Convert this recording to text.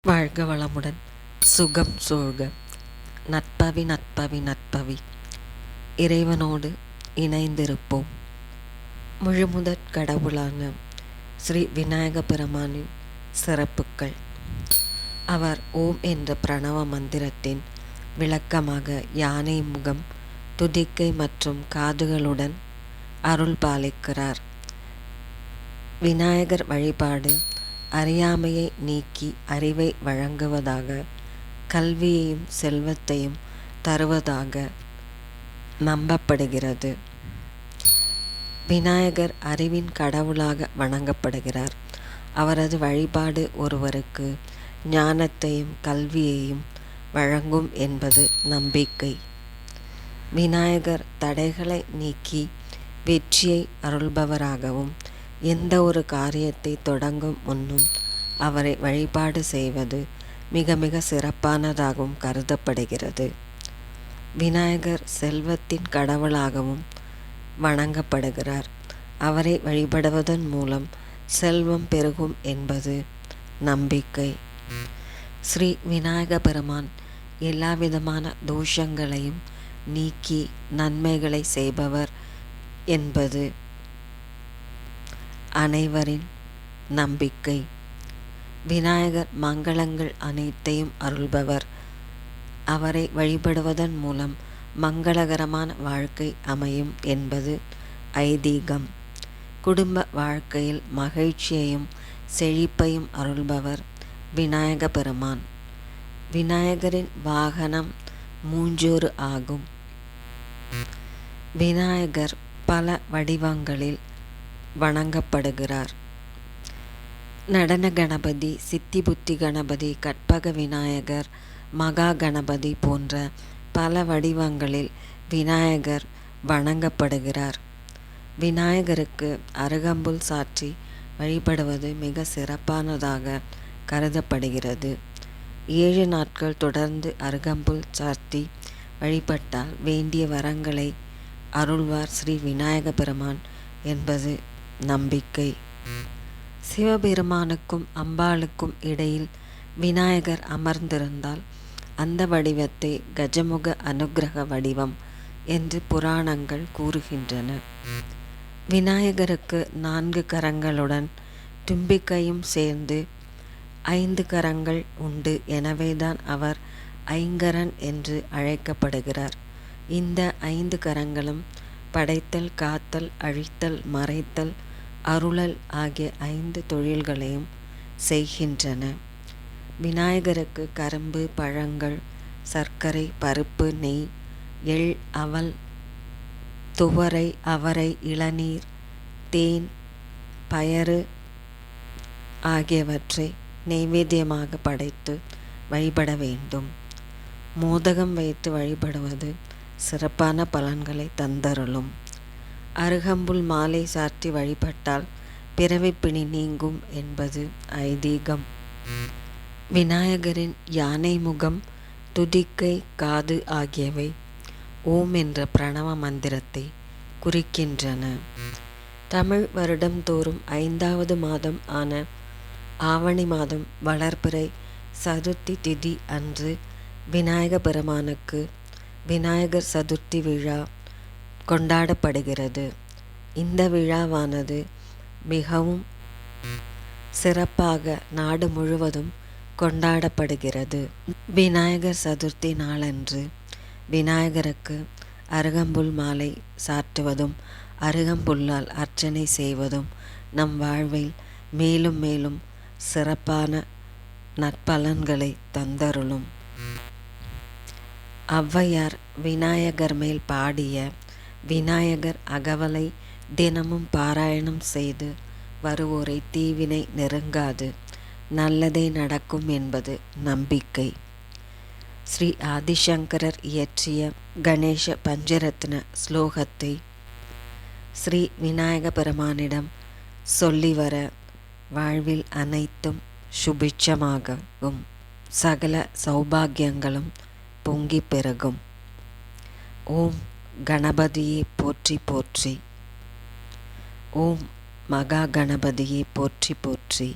வாழ்க வளமுடன், சுகம் சூழ்க. நற்பவி நற்பவி நற்பவி. இறைவனோடு இணைந்திருப்போம். முழுமுதற் கடவுளான ஸ்ரீ விநாயக பெருமானின் சிறப்புக்கள். அவர் ஓம் என்ற பிரணவ மந்திரத்தின் விளக்கமாக யானை முகம், துதிக்கை மற்றும் காதுகளுடன் அருள் பாலிக்கிறார். விநாயகர் வழிபாடு அறியாமையை நீக்கி அறிவை வழங்குவதாக, கல்வியையும் செல்வத்தையும் தருவதாக நம்பப்படுகிறது. விநாயகர் அறிவின் கடவுளாக வணங்கப்படுகிறார். அவரது வழிபாடு ஒருவருக்கு ஞானத்தையும் கல்வியையும் வழங்கும் என்பது நம்பிக்கை. விநாயகர் தடைகளை நீக்கி வெற்றியை அருள்பவராகவும், எந்த ஒரு காரியத்தை தொடங்கும் முன்னும் அவரை வழிபாடு செய்வது மிக மிக சிறப்பானதாகவும் கருதப்படுகிறது. விநாயகர் செல்வத்தின் கடவுளாகவும் வணங்கப்படுகிறார். அவரை வழிபடுவதன் மூலம் செல்வம் பெருகும் என்பது நம்பிக்கை. ஸ்ரீ விநாயக பெருமான் எல்லாவிதமான தோஷங்களையும் நீக்கி நன்மைகளை செய்பவர் என்பது அனைவரின் நம்பிக்கை. விநாயகர் மங்களங்கள் அனைத்தையும் அருள்பவர். அவரை வழிபடுவதன் மூலம் மங்களகரமான வாழ்க்கை அமையும் என்பது ஐதீகம். குடும்ப வாழ்க்கையில் மகிழ்ச்சியையும் செழிப்பையும் அருள்பவர் விநாயக பெருமான். விநாயகரின் வாகனம் மூஞ்சூறு ஆகும். விநாயகர் பல வடிவங்களில் வணங்கப்படுகிறார். நடன கணபதி, சித்தி புத்தி கணபதி, கற்பக விநாயகர், மகா கணபதி போன்ற பல வடிவங்களில் விநாயகர் வணங்கப்படுகிறார். விநாயகருக்கு அருகம்புல் சாற்றி வழிபடுவது மிக சிறப்பானதாக கருதப்படுகிறது. 7 நாட்கள் தொடர்ந்து அருகம்புல் சாத்தி வழிபட்டால் வேண்டிய வரங்களை அருள்வார் ஸ்ரீ விநாயக பெருமான் என்பது நம்பிக்கை. சிவபெருமானுக்கும் அம்பாளுக்கும் இடையில் விநாயகர் அமர்ந்திருந்தால் அந்த வடிவத்தை கஜமுக அனுக்கிரக வடிவம் என்று புராணங்கள் கூறுகின்றன. விநாயகருக்கு 4 கரங்களுடன் தும்பிக்கையும் சேர்ந்து 5 கரங்கள் உண்டு. எனவேதான் அவர் ஐங்கரன் என்று அழைக்கப்படுகிறார். இந்த 5 கரங்களும் படைத்தல், காத்தல், அழித்தல், மறைத்தல், அருளல் ஆகிய 5 தொழில்களையும் செய்கின்றன. விநாயகருக்கு கரும்பு, பழங்கள், சர்க்கரை, பருப்பு, நெய், எள், அவல், துவரை, அவரை, இளநீர், தேன், பயறு ஆகியவற்றை நைவேத்தியமாக படைத்து வழிபட வேண்டும். மோதகம் வைத்து வழிபடுவது சிறப்பான பலன்களை தந்தருளும். அருகம்புல் மாலை சாற்றி வழிபட்டால் பிறவிப்பிணி நீங்கும் என்பது ஐதீகம். விநாயகரின் யானை முகம், துதிக்கை, காது ஆகியவை ஓம் என்ற பிரணவ மந்திரத்தை குறிக்கின்றன. தமிழ் வருடம் தோறும் 5வது மாதம் ஆன ஆவணி மாதம் வளர்பிறை சதுர்த்தி திதி அன்று விநாயக பெருமானுக்கு விநாயகர் சதுர்த்தி விழா கொண்டாடப்படுகிறது. இந்த விழாவானது மிகவும் சிறப்பாக நாடு முழுவதும் கொண்டாடப்படுகிறது. விநாயகர் சதுர்த்தி நாளன்று விநாயகருக்கு அருகம்புல் மாலை சாற்றுவதும் அருகம்புல்லால் அர்ச்சனை செய்வதும் நம் வாழ்வில் மேலும் மேலும் சிறப்பான நற்பலன்களை தந்தருளும். ஔவையார் விநாயகர் மேல் பாடிய விநாயகர் அகவலை தினமும் பாராயணம் செய்து வருவோரை தீவினை நெருங்காது, நல்லதே நடக்கும் என்பது நம்பிக்கை. ஸ்ரீ ஆதிசங்கரர் இயற்றிய கணேச பஞ்சரத்ன ஸ்லோகத்தை ஸ்ரீ விநாயக பெருமானிடம் சொல்லி வர வாழ்வில் அனைத்தும் சுபிட்சமாகவும் சகல சௌபாகியங்களும் பொங்கி பெருகும். ஓம் கணபதியே போற்றி போற்றி. ஓம் மகா கணபதியே போற்றி போற்றி.